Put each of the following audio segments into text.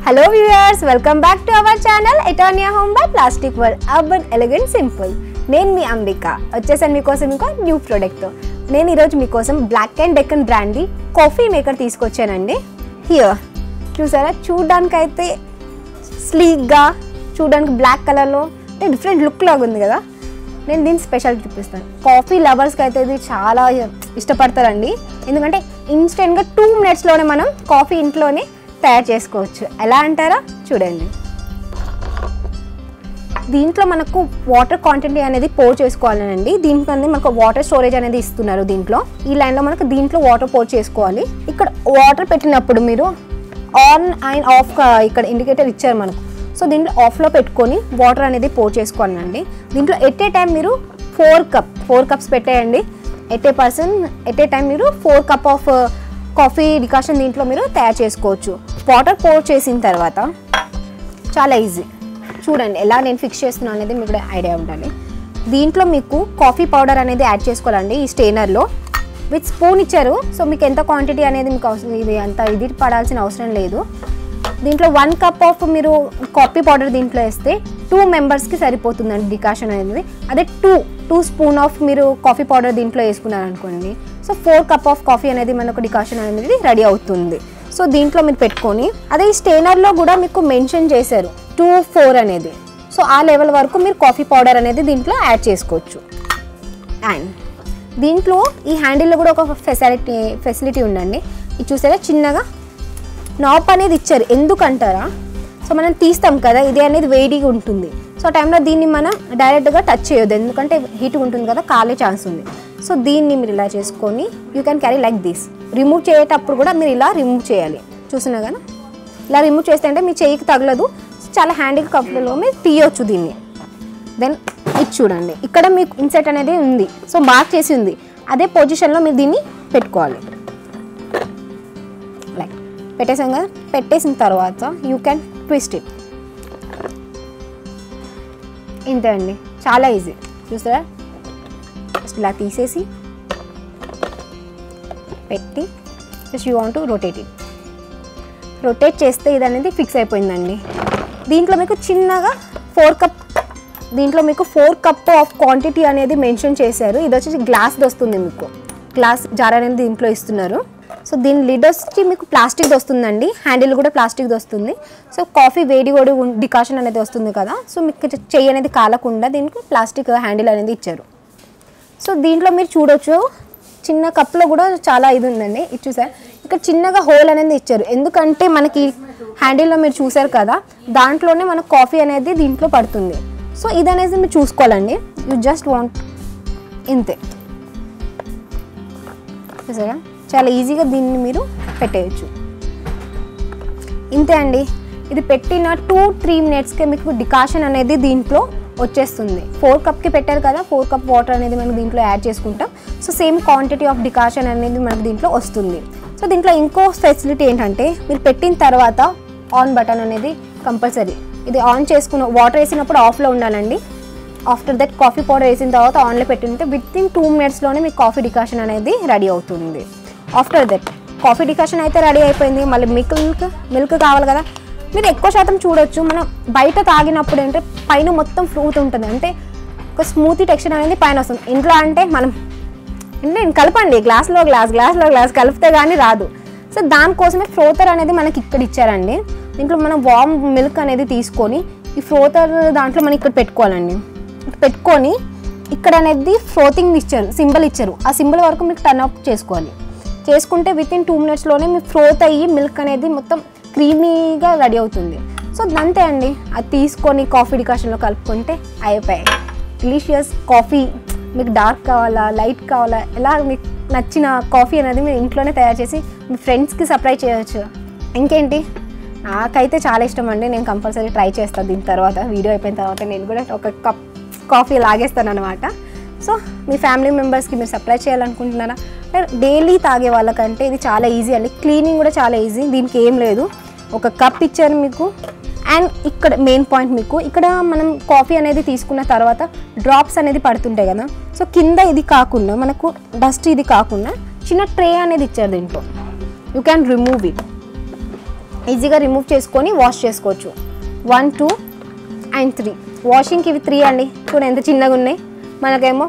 Hello viewers, welcome back to our channel Eternia Home by Plastic World Urban Elegant Simple. నేను మీ అంబిక వచ్చేసాను మీకోసం ఇంకో new ప్రోడక్ట్తో. నేను ఈరోజు మీకోసం బ్లాక్ అండ్ డెక్కన్ బ్రాండ్ది కాఫీ మేకర్ తీసుకొచ్చానండి. హియర్ చూసారా, చూడడానికైతే స్లీక్గా, చూడడానికి బ్లాక్ కలర్లో అంటే డిఫరెంట్ లుక్ లాగా ఉంది కదా. నేను దీని స్పెషాలిటీ చూపిస్తాను. కాఫీ లవర్స్కి అయితే ఇది చాలా ఇష్టపడతారండి, ఎందుకంటే ఇన్స్టెంట్గా 2 minutesలోనే మనం కాఫీ ఇంట్లోనే తయారు చేసుకోవచ్చు. ఎలా అంటారా, చూడండి. దీంట్లో మనకు వాటర్ క్వాంటిటీ అనేది పోర్ చేసుకోవాలండి. దీంట్లో మనకు వాటర్ స్టోరేజ్ అనేది ఇస్తున్నారు. దీంట్లో ఈ లైన్లో మనకు దీంట్లో వాటర్ పోర్ చేసుకోవాలి. ఇక్కడ వాటర్ పెట్టినప్పుడు మీరు ఆన్ అండ్ ఆఫ్ ఇక్కడ ఇండికేటర్ ఇచ్చారు మనకు. సో దీంట్లో ఆఫ్లో పెట్టుకొని వాటర్ అనేది పోర్ చేసుకోవాలండి. దీంట్లో ఎట్ ఏ టైం మీరు 4 cups పెట్టేయండి. ఎట్ ఏ టైం మీరు 4 cups ఆఫ్ కాఫీ డికాషన్ దీంట్లో మీరు తయారు చేసుకోవచ్చు. వాటర్ పోర్ చేసిన తర్వాత చాలా ఈజీ. చూడండి ఎలా నేను ఫిక్స్ చేస్తున్నాను అనేది మీకు ఐడియా ఉండాలి. దీంట్లో మీకు కాఫీ పౌడర్ అనేది యాడ్ చేసుకోవాలండి. ఈ స్టెయినర్లో విత్ స్పూన్ ఇచ్చారు. సో మీకు ఎంత క్వాంటిటీ అనేది మీకు ఇది అంత ఇది పడాల్సిన అవసరం లేదు. దీంట్లో 1 cup ఆఫ్ మీరు కాఫీ పౌడర్ దీంట్లో వేస్తే 2 members సరిపోతుందండి డికాషన్ అనేది. అదే 2 spoon ఆఫ్ మీరు కాఫీ పౌడర్ దీంట్లో వేసుకున్నారనుకోండి, సో 4 cups ఆఫ్ కాఫీ అనేది మనకు డికాషన్ అనేది రెడీ అవుతుంది. సో దీంట్లో మీరు పెట్టుకొని, అదే ఈ స్టెయినర్లో కూడా మీకు మెన్షన్ చేశారు 2-4 అనేది. సో ఆ లెవెల్ వరకు మీరు కాఫీ పౌడర్ అనేది దీంట్లో యాడ్ చేసుకోవచ్చు. అండ్ దీంట్లో ఈ హ్యాండిల్లో కూడా ఒక ఫెసిలిటీ ఉందండి. ఇది చూసారా, చిన్నగా నాప్ అనేది ఇచ్చారు. ఎందుకంటారా, సో మనం తీస్తాం కదా, ఇది అనేది వేడిగా ఉంటుంది. సో టైంలో దీన్ని మనం డైరెక్ట్గా టచ్ చేయొద్దు, ఎందుకంటే హీట్గా ఉంటుంది కదా, కాలే ఛాన్స్ ఉంది. సో దీన్ని మీరు ఇలా చేసుకొని you can carry like this. Remove చేసేటప్పుడు కూడా మీరు ఇలా రిమూవ్ చేయాలి. చూసినా కదా, ఇలా రిమూవ్ చేస్తే అంటే మీ చేయికి తగలదు. చాలా హ్యాండీగా కప్పులో మీరు తీయొచ్చు దీన్ని. దెన్ ఇది చూడండి, ఇక్కడ మీకు ఇన్సెట్ అనేది ఉంది. సో మార్క్ చేసి ఉంది, అదే పొజిషన్లో మీరు దీన్ని పెట్టుకోవాలి. లైక్ పెట్టేసాం కదా, పెట్టేసిన తర్వాత యూ క్యాన్ ట్విస్ట్ ఇట్. ఇంతే అండి, చాలా ఈజీ. చూసారా, జస్ట్ ఇలా తీసేసి పెట్టి just you want to rotate it. Rotate చేస్తే ఇది అనేది ఫిక్స్ అయిపోయిందండి. దీంట్లో మీకు చిన్నగా 4 cups, దీంట్లో మీకు 4 cups ఆఫ్ క్వాంటిటీ అనేది మెన్షన్ చేశారు. ఇది వచ్చేసి గ్లాస్ది వస్తుంది, మీకు గ్లాస్ జార్ అనేది దీంట్లో ఇస్తున్నారు. సో దీని లిడ్ వచ్చి మీకు ప్లాస్టిక్ది వస్తుందండి, హ్యాండిల్ కూడా ప్లాస్టిక్ది వస్తుంది. సో కాఫీ వేడి డికాషన్ అనేది వస్తుంది కదా, సో మీకు చెయ్యి అనేది కాలకుండా దీనికి ప్లాస్టిక్ హ్యాండిల్ అనేది ఇచ్చారు. సో దీంట్లో మీరు చూడొచ్చు, చిన్న కప్లో కూడా చాలా ఇది ఉందండి. ఇది చూసారు, ఇక్కడ చిన్నగా హోల్ అనేది ఇచ్చారు. ఎందుకంటే మనకి హ్యాండిల్లో మీరు చూసారు కదా, దాంట్లోనే మనకు కాఫీ అనేది దీంట్లో పడుతుంది. సో ఇది అనేది మీరు చూసుకోవాలండి. యూ జస్ట్ వాంట్ ఇంతే. చూసారా, చాలా ఈజీగా దీన్ని మీరు పెట్టేయచ్చు. ఇంతే అండి. ఇది పెట్టిన 2-3 minutesకే మీకు డికాషన్ అనేది దీంట్లో వచ్చేస్తుంది. 4 cupsకి పెట్టారు కదా, 4 cups వాటర్ అనేది మనం దీంట్లో యాడ్ చేసుకుంటాం. So same quantity of decoction అనేది మనకు దీంట్లో వస్తుంది. సో దీంట్లో ఇంకో ఫెసిలిటీ ఏంటంటే, మీరు పెట్టిన తర్వాత ఆన్ బటన్ అనేది కంపల్సరీ. ఇది ఆన్ చేసుకున్న వాటర్ వేసినప్పుడు ఆఫ్లో ఉండాలండి. ఆఫ్టర్ దట్ కాఫీ పౌడర్ వేసిన తర్వాత ఆన్లో పెట్టింటే వితిన్ 2 minutesలోనే మీకు కాఫీ డికాషన్ అనేది రెడీ అవుతుంది. ఆఫ్టర్ దట్ కాఫీ డికాషన్ అయితే రెడీ అయిపోయింది. మళ్ళీ మిల్క్ కావాలి కదా. మీరు ఎక్కువ శాతం చూడొచ్చు, మనం బయట తాగినప్పుడు అంటే పైన మొత్తం ఫ్రూట్ ఉంటుంది, అంటే ఒక స్మూతీ టెక్స్చర్ అనేది పైన వస్తుంది. ఇంట్లో అంటే మనం కలపండి, గ్లాస్లో గ్లాస్ కలిపితే కానీ రాదు. సో దానికోసమే ఫ్రోతర్ అనేది మనకి ఇక్కడ ఇచ్చారండి. దీంట్లో మనం వామ్ మిల్క్ అనేది తీసుకొని ఈ ఫ్రోతర్ దాంట్లో మనం ఇక్కడ పెట్టుకోవాలండి. పెట్టుకొని ఇక్కడ అనేది ఫ్రోతింగ్ ఇచ్చారు, సింబల్ ఇచ్చారు. ఆ సింబల్ వరకు మీకు టర్న్ అప్ చేసుకోవాలి. చేసుకుంటే వితిన్ 2 minutesలోనే మీ ఫ్రోత్ అయ్యి మిల్క్ అనేది మొత్తం క్రీమీగా రెడీ అవుతుంది. సో అంతే అండి, అది తీసుకొని కాఫీ డికాషన్లో కలుపుకుంటే అయిపోయాయి డిలీషియస్ కాఫీ. మీకు డార్క్ కావాలా, లైట్ కావాలా, ఎలా మీకు నచ్చిన కాఫీ అనేది మీరు ఇంట్లోనే తయారు చేసి మీ ఫ్రెండ్స్కి సప్లై చేయొచ్చు. ఇంకేంటి, నాకైతే చాలా ఇష్టం అండి. నేను కంపల్సరీ ట్రై చేస్తాను. దీని తర్వాత వీడియో అయిపోయిన తర్వాత నేను కూడా ఒక కప్ కాఫీ లాగేస్తాను అనమాట. సో మీ ఫ్యామిలీ మెంబర్స్కి మీరు సప్లై చేయాలనుకుంటున్నారా, డైలీ తాగే వాళ్ళకంటే ఇది చాలా ఈజీ అండి. క్లీనింగ్ కూడా చాలా ఈజీ, దీనికి ఏం లేదు. ఒక కప్ ఇచ్చారు మీకు. అండ్ ఇక్కడ మెయిన్ పాయింట్, మీకు ఇక్కడ మనం కాఫీ అనేది తీసుకున్న తర్వాత డ్రాప్స్ అనేది పడుతుంటాయి కదా. సో కింద ఇది కాకుండా మనకు డస్ట్ ఇది కాకుండా చిన్న ట్రే అనేది ఇచ్చారు దీంట్లో. You can remove it. ఈజీగా రిమూవ్ చేసుకొని వాష్ చేసుకోవచ్చు. 1, 2 and 3 వాషింగ్కి ఇవి 3 అండి. చూడండి ఎంత చిన్నగా ఉన్నాయి. మనకేమో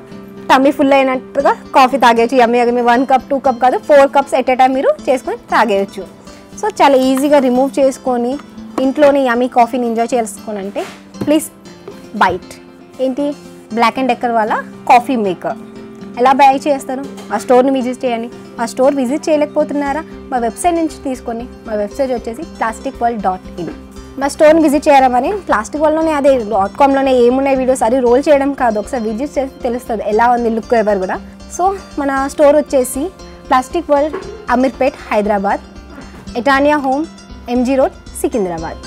టమ్మీ ఫుల్ అయినట్టుగా కాఫీ తాగేయచ్చు. యమ్మీ 1 కప్ 2 కప్ కాదు 4 కప్స్ ఎట్ ఏ టైం మీరు చేసుకొని తాగేయచ్చు. సో చాలా ఈజీగా రిమూవ్ చేసుకొని ఇంట్లోనే యమ్మీ కాఫీని ఎంజాయ్ చేసుకోనంటే ప్లీజ్ బైట్. ఏంటి బ్లాక్ అండ్ డెక్కర్ వాళ్ళ కాఫీ మేకర్ ఎలా బై చేస్తారు? ఆ స్టోర్ని విజిట్ చేయండి. ఆ స్టోర్ విజిట్ చేయలేకపోతున్నారా? మా వెబ్సైట్ నుంచి తీసుకొని, మా వెబ్సైట్ వచ్చేసి plasticworld.in. మా స్టోర్ని విజిట్ చేయడం అని ప్లాస్టిక్ వరల్డ్లోనే అదే .comలోనే ఏమున్నాయి వీడియోస్ అది రోల్ చేయడం కాదు, ఒకసారి విజిట్ చేస్తే తెలుస్తుంది ఎలా ఉంది లుక్ ఎవరు కూడా. సో మన స్టోర్ వచ్చేసి ప్లాస్టిక్ వరల్డ్, అమీర్పేట్, హైదరాబాద్, ఎటానియా హోమ్, MG రోడ్, సికింద్రాబాద్.